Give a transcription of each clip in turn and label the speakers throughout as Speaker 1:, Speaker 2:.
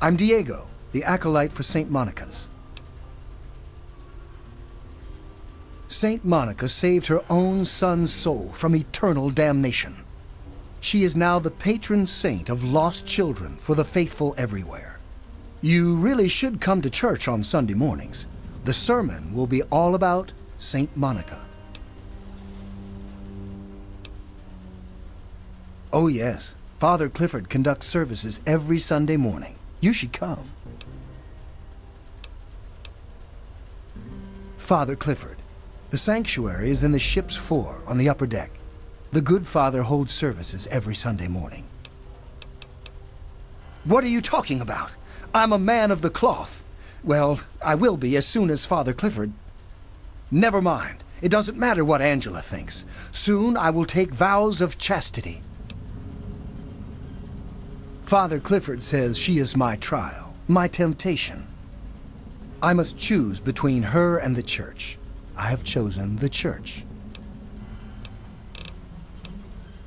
Speaker 1: I'm Diego, the acolyte for St. Monica's. St. Monica saved her own son's soul from eternal damnation. She is now the patron saint of lost children for the faithful everywhere. You really should come to church on Sunday mornings. The sermon will be all about St. Monica. Oh yes, Father Clifford conducts services every Sunday morning. You should come. Father Clifford. The sanctuary is in the ship's fore on the upper deck. The good father holds services every Sunday morning. What are you talking about? I'm a man of the cloth. Well, I will be as soon as Father Clifford... Never mind. It doesn't matter what Angela thinks. Soon I will take vows of chastity. Father Clifford says she is my trial, my temptation. I must choose between her and the church. I have chosen the church.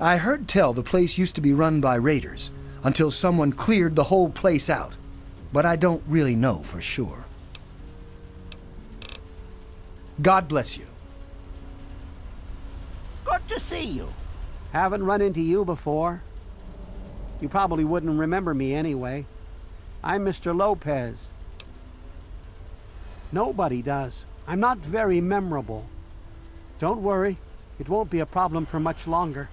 Speaker 1: I heard tell the place used to be run by raiders until someone cleared the whole place out, but I don't really know for sure. God bless you.
Speaker 2: Good to see you. Haven't run into you before. You probably wouldn't remember me anyway. I'm Mr. Lopez. Nobody does. I'm not very memorable. Don't worry, it won't be a problem for much longer.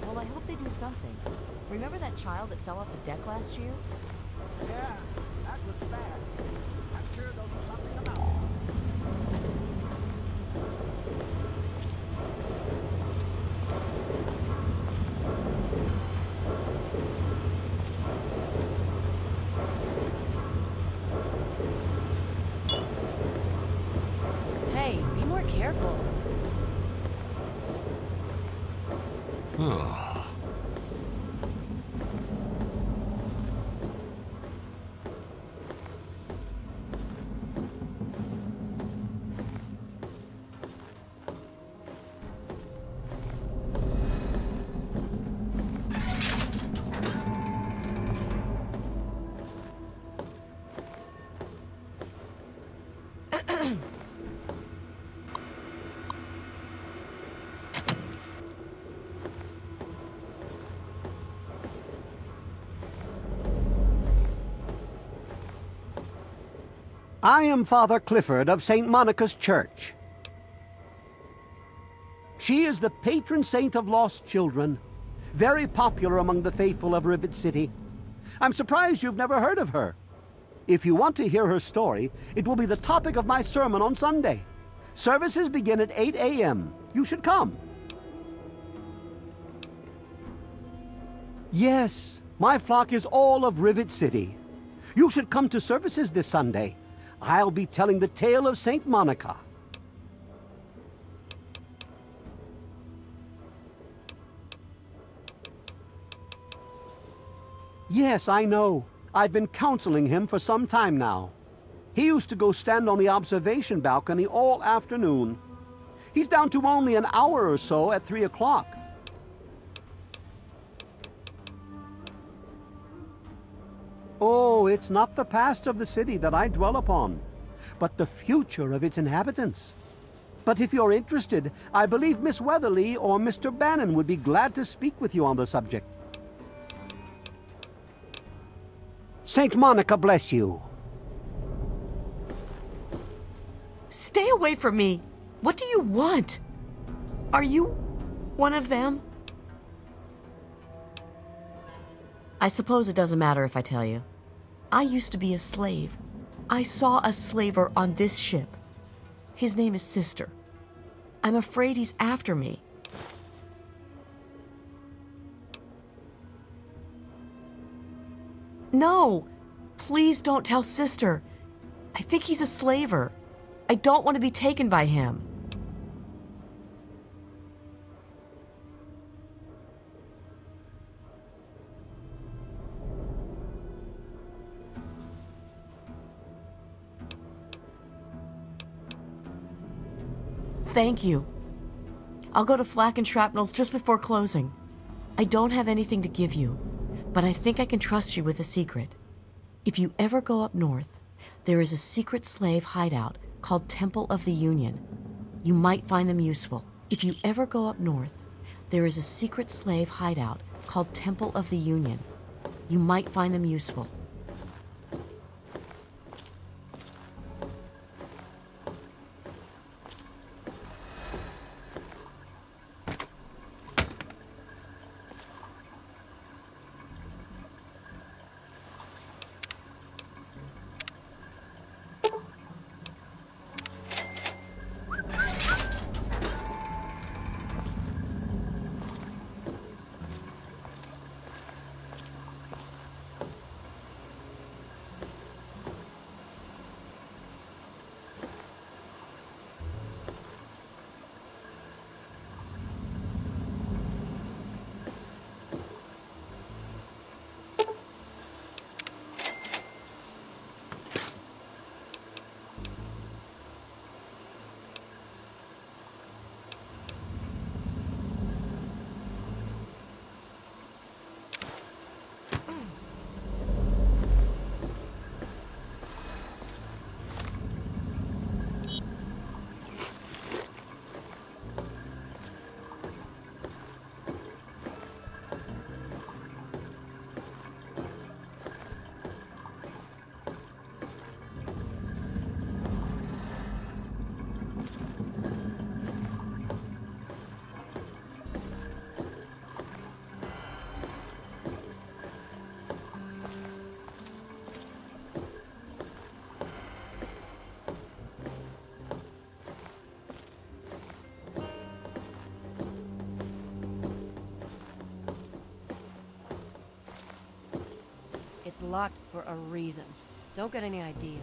Speaker 3: Well, I hope they do something. Remember that child that fell off the deck last year?
Speaker 2: Yeah, that was bad. I'm sure they'll do something about it.
Speaker 3: Hey, be more careful.
Speaker 2: I am Father Clifford of St. Monica's Church. She is the patron saint of lost children, very popular among the faithful of Rivet City. I'm surprised you've never heard of her. If you want to hear her story, it will be the topic of my sermon on Sunday. Services begin at 8 a.m. You should come. Yes, my flock is all of Rivet City. You should come to services this Sunday. I'll be telling the tale of St. Monica. Yes, I know. I've been counseling him for some time now. He used to go stand on the observation balcony all afternoon. He's down to only an hour or so at 3 o'clock. Oh, it's not the past of the city that I dwell upon, but the future of its inhabitants. But if you're interested, I believe Miss Weatherly or Mr. Bannon would be glad to speak with you on the subject. St. Monica bless you.
Speaker 4: Stay away from me. What do you want? Are you one of them?
Speaker 3: I suppose it doesn't matter if I tell you. I used to be a slave. I saw a slaver on this ship. His name is Sister. I'm afraid he's after me. No! Please don't tell Sister. I think he's a slaver. I don't want to be taken by him. Thank you. I'll go to Flak and Shrapnel's just before closing. I don't have anything to give you, but I think I can trust you with a secret. If you ever go up north, there is a secret slave hideout called Temple of the Union. You might find them useful. If you ever go up north, there is a secret slave hideout called Temple of the Union. You might find them useful.
Speaker 5: It's locked for a reason. Don't get any ideas.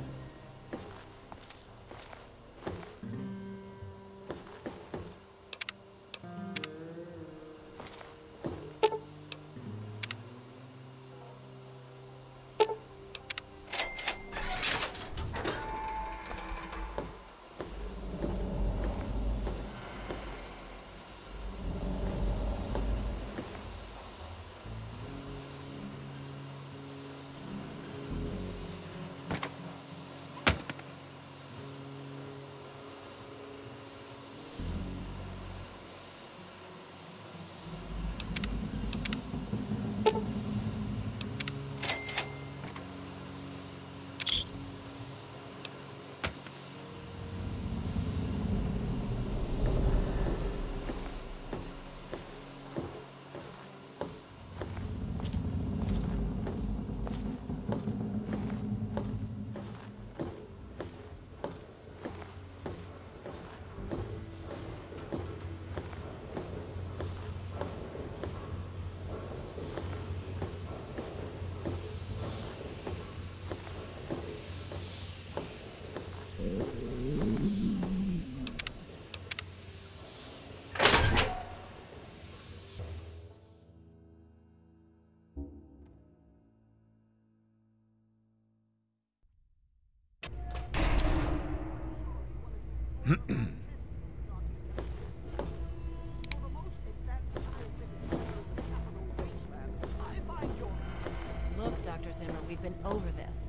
Speaker 5: Look, Dr. Zimmer, we've been over this.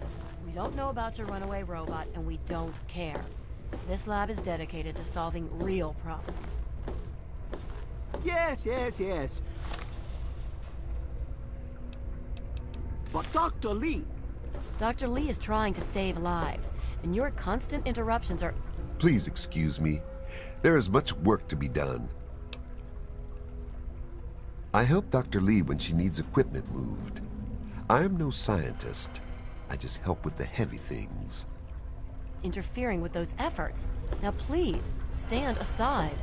Speaker 5: We don't know about your runaway robot, and we don't care. This lab is dedicated to solving real problems.
Speaker 2: Yes, yes, yes. But Dr. Lee...
Speaker 5: Dr. Lee is trying to save lives, and your constant interruptions are...
Speaker 6: Please excuse me. There is much work to be done. I help Dr. Lee when she needs equipment moved. I am no scientist. I just help with the heavy things.
Speaker 5: interfering with those efforts. Now please, stand aside.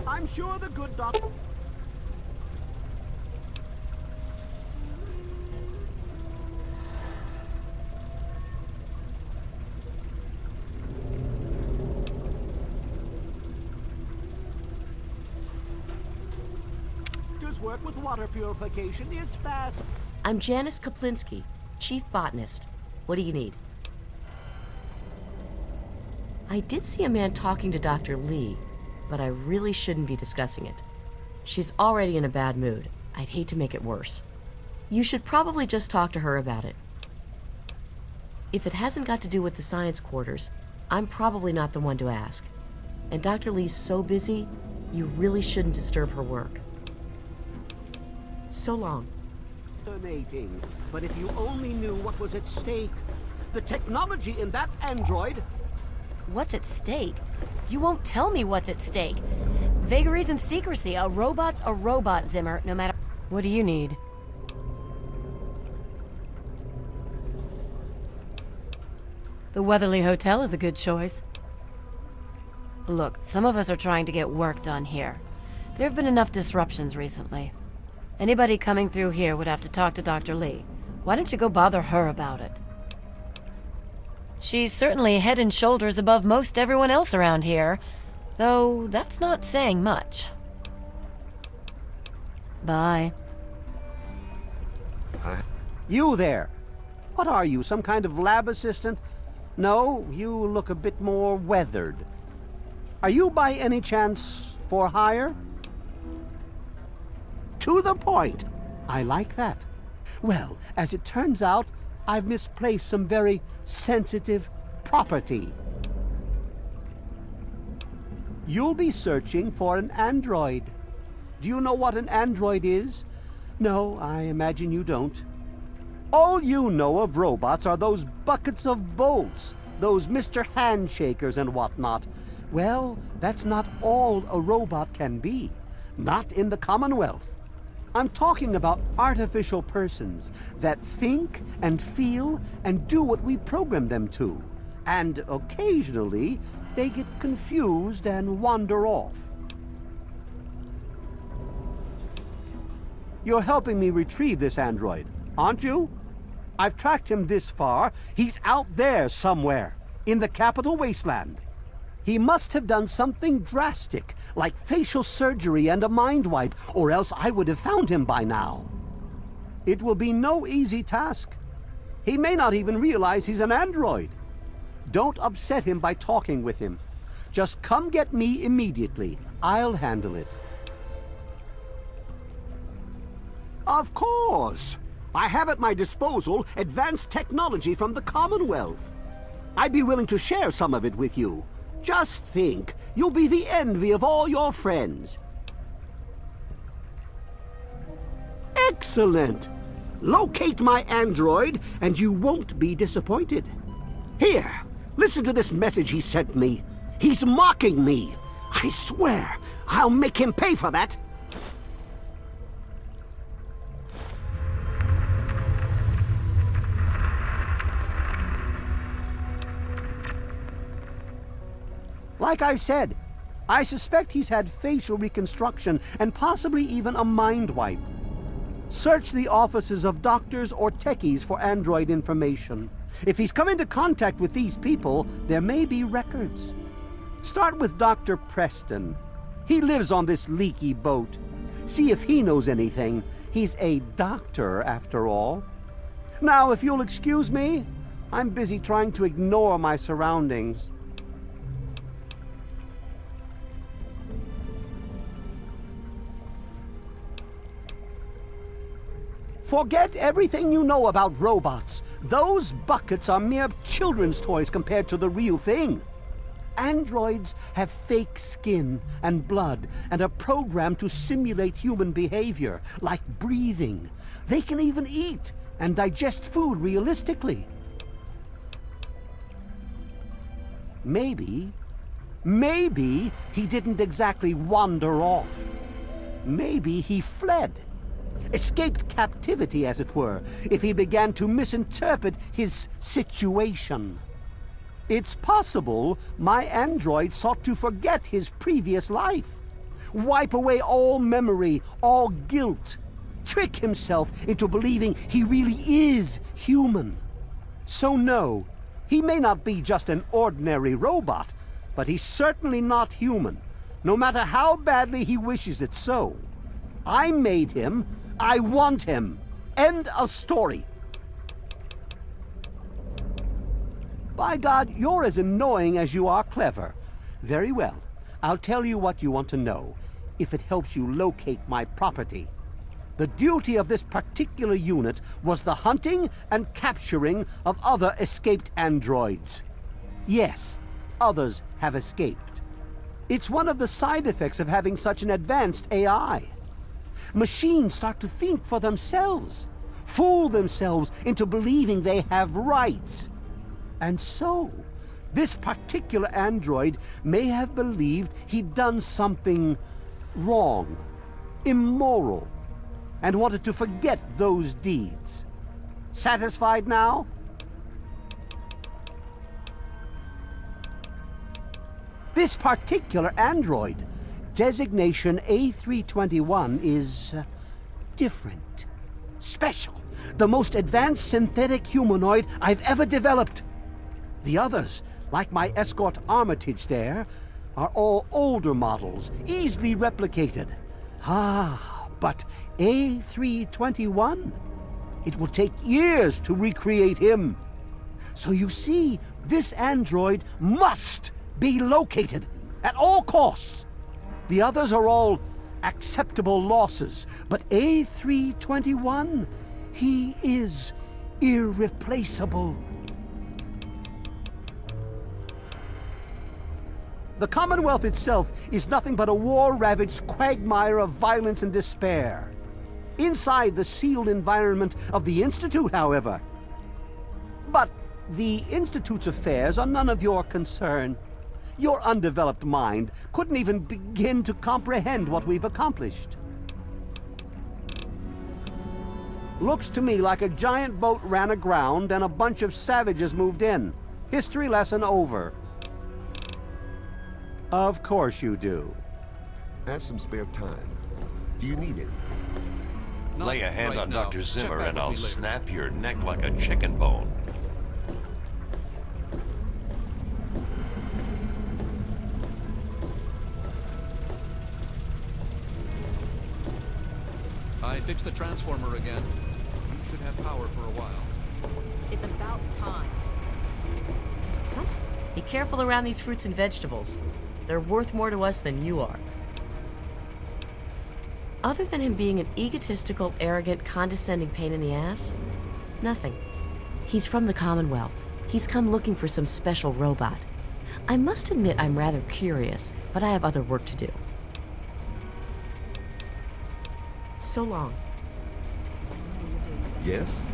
Speaker 2: I'm sure the good doctor... work with water purification is fast.
Speaker 3: I'm Janice Kaplinski, Chief Botanist. What do you need? I did see a man talking to Dr. Lee. but I really shouldn't be discussing it. She's already in a bad mood. I'd hate to make it worse. You should probably just talk to her about it. If it hasn't got to do with the science quarters, I'm probably not the one to ask. And Dr. Lee's so busy, you really shouldn't disturb her work. So long.
Speaker 2: Fascinating. But if you only knew what was at stake. The technology in that android...
Speaker 5: What's at stake? You won't tell me what's at stake. Vagaries and secrecy. A robot's a robot, Zimmer, no matter... What do you need? The Weatherly Hotel is a good choice. Look, some of us are trying to get work done here. There have been enough disruptions recently. Anybody coming through here would have to talk to Dr. Lee. Why don't you go bother her about it? She's certainly head and shoulders above most everyone else around here, though that's not saying much. Bye.
Speaker 2: You there! What are you, some kind of lab assistant? No, you look a bit more weathered. Are you by any chance for hire? To the point! I like that. Well, as it turns out, I've misplaced some very sensitive property. You'll be searching for an android. Do you know what an android is? No, I imagine you don't. All you know of robots are those buckets of bolts, those Mr. Handshakers and whatnot. Well, that's not all a robot can be. Not in the Commonwealth. I'm talking about artificial persons that think and feel and do what we program them to. And occasionally, they get confused and wander off. You're helping me retrieve this android, aren't you? I've tracked him this far. He's out there somewhere, in the capital wasteland. He must have done something drastic, like facial surgery and a mind wipe, or else I would have found him by now. It will be no easy task. He may not even realize he's an android. Don't upset him by talking with him. Just come get me immediately. I'll handle it. Of course! I have at my disposal advanced technology from the Commonwealth. I'd be willing to share some of it with you. Just think, you'll be the envy of all your friends. Excellent! Locate my android, and you won't be disappointed. Here, listen to this message he sent me. He's mocking me. I swear, I'll make him pay for that. Like I said, I suspect he's had facial reconstruction and possibly even a mind wipe. Search the offices of doctors or techies for android information. If he's come into contact with these people, there may be records. Start with Dr. Preston. He lives on this leaky boat. See if he knows anything. He's a doctor, after all. Now, if you'll excuse me, I'm busy trying to ignore my surroundings. Forget everything you know about robots. Those buckets are mere children's toys compared to the real thing. Androids have fake skin and blood and are programmed to simulate human behavior, like breathing. They can even eat and digest food realistically. Maybe he didn't exactly wander off. Maybe he fled. Escaped captivity, as it were, if he began to misinterpret his situation. It's possible my android sought to forget his previous life, wipe away all memory, all guilt, trick himself into believing he really is human. So no, he may not be just an ordinary robot, but he's certainly not human, no matter how badly he wishes it so. I made him. I want him. End of story. By God, you're as annoying as you are clever. Very well. I'll tell you what you want to know, if it helps you locate my property. The duty of this particular unit was the hunting and capturing of other escaped androids. Yes, others have escaped. It's one of the side effects of having such an advanced AI. Machines start to think for themselves, fool themselves into believing they have rights. And so, this particular android may have believed he'd done something wrong, immoral, and wanted to forget those deeds. Satisfied now? This particular android, designation A321, is different, special, the most advanced synthetic humanoid I've ever developed. The others, like my escort Armitage there, are all older models, easily replicated. But A321? It will take years to recreate him. So you see, this android must be located at all costs. The others are all acceptable losses, but A321, he is irreplaceable. The Commonwealth itself is nothing but a war-ravaged quagmire of violence and despair. Inside the sealed environment of the Institute, however. But the Institute's affairs are none of your concern. Your undeveloped mind couldn't even begin to comprehend what we've accomplished. Looks to me like a giant boat ran aground and a bunch of savages moved in. History lesson over. Of course you do.
Speaker 6: I have some spare time. Do you need anything?
Speaker 7: Lay a hand on Dr. Zimmer and I'll
Speaker 8: later.
Speaker 7: snap your neck like a chicken bone.
Speaker 8: I fixed the transformer again. You should have power for a while.
Speaker 4: It's about time.
Speaker 3: Be careful around these fruits and vegetables. They're worth more to us than you are. Other than him being an egotistical, arrogant, condescending pain in the ass, nothing. He's from the Commonwealth. He's come looking for some special robot. I must admit I'm rather curious, but I have other work to do. So long.
Speaker 6: Yes?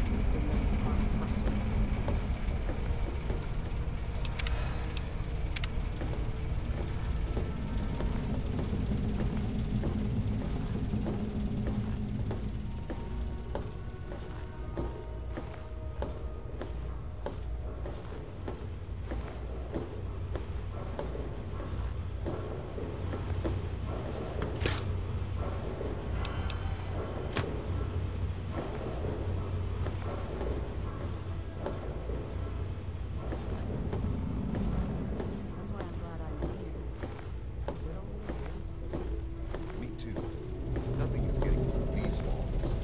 Speaker 6: Me too. Nothing is getting through these walls.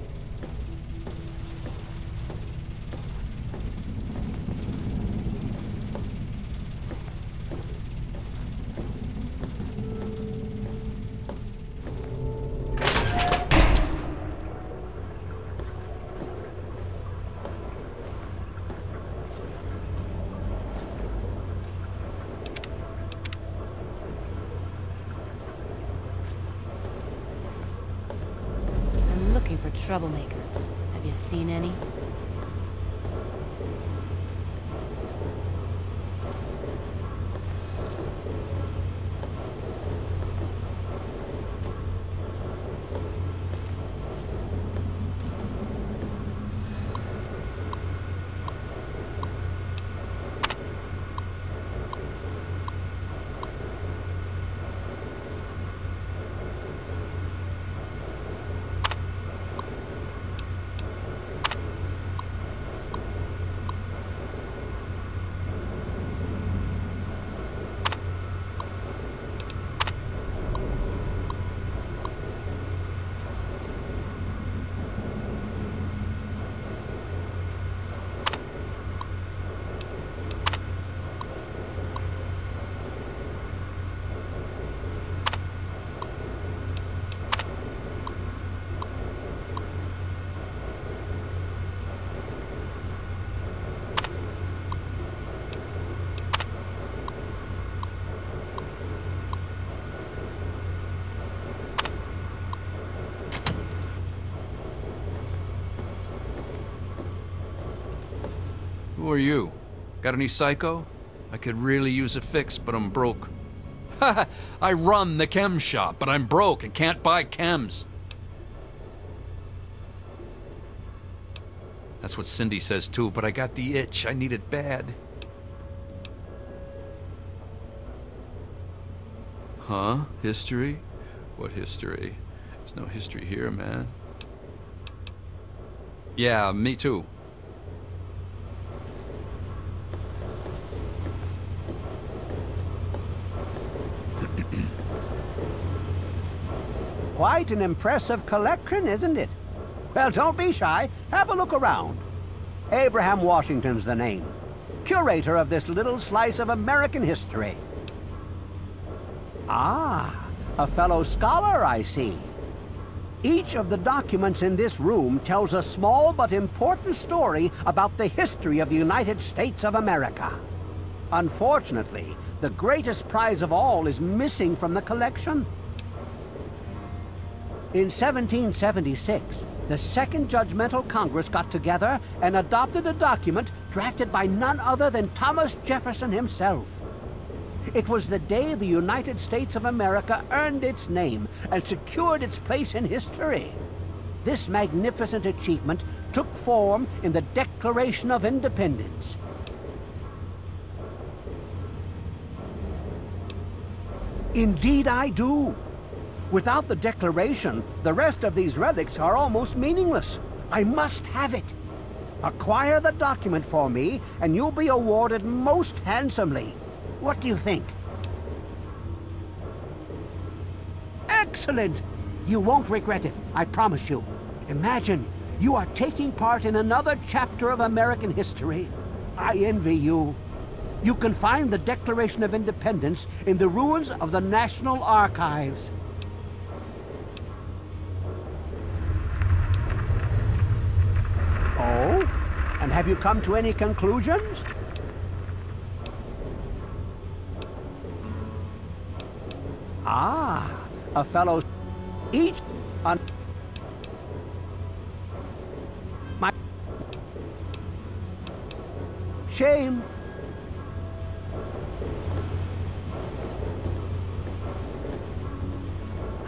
Speaker 5: I'm looking for troublemakers. Have you seen any?
Speaker 8: Who are you? Got any psycho? I could really use a fix, but I'm broke. Haha, I run the chem shop, but I'm broke and can't buy chems. That's what Cindy says too, but I got the itch. I need it bad. Huh? History? What history? There's no history here, man. Yeah, me too.
Speaker 2: Quite an impressive collection, isn't it? Well, don't be shy. Have a look around. Abraham Washington's the name. Curator of this little slice of American history. Ah, a fellow scholar, I see. Each of the documents in this room tells a small but important story about the history of the United States of America. Unfortunately, the greatest prize of all is missing from the collection. In 1776, the Second Judgmental Congress got together and adopted a document drafted by none other than Thomas Jefferson himself. It was the day the United States of America earned its name and secured its place in history. This magnificent achievement took form in the Declaration of Independence. Indeed I do. Without the Declaration, the rest of these relics are almost meaningless. I must have it. Acquire the document for me, and you'll be awarded most handsomely. What do you think? Excellent! You won't regret it, I promise you. Imagine, you are taking part in another chapter of American history. I envy you. You can find the Declaration of Independence in the ruins of the National Archives. Oh? And have you come to any conclusions? Ah, a fellow each on my shame.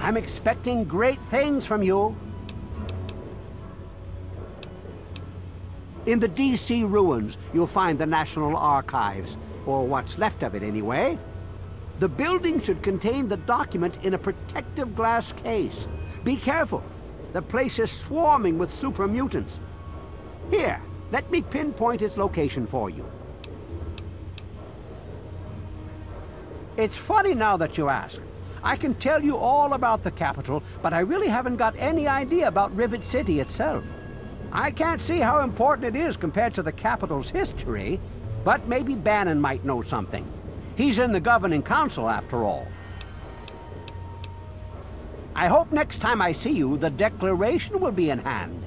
Speaker 2: I'm expecting great things from you. In the D.C. ruins, you'll find the National Archives, or what's left of it anyway. The building should contain the document in a protective glass case. Be careful. The place is swarming with super mutants. Here, let me pinpoint its location for you. It's funny now that you ask. I can tell you all about the Capitol, but I really haven't got any idea about Rivet City itself. I can't see how important it is compared to the Capitol's history, but maybe Bannon might know something. He's in the governing council, after all. I hope next time I see you, the Declaration will be in hand.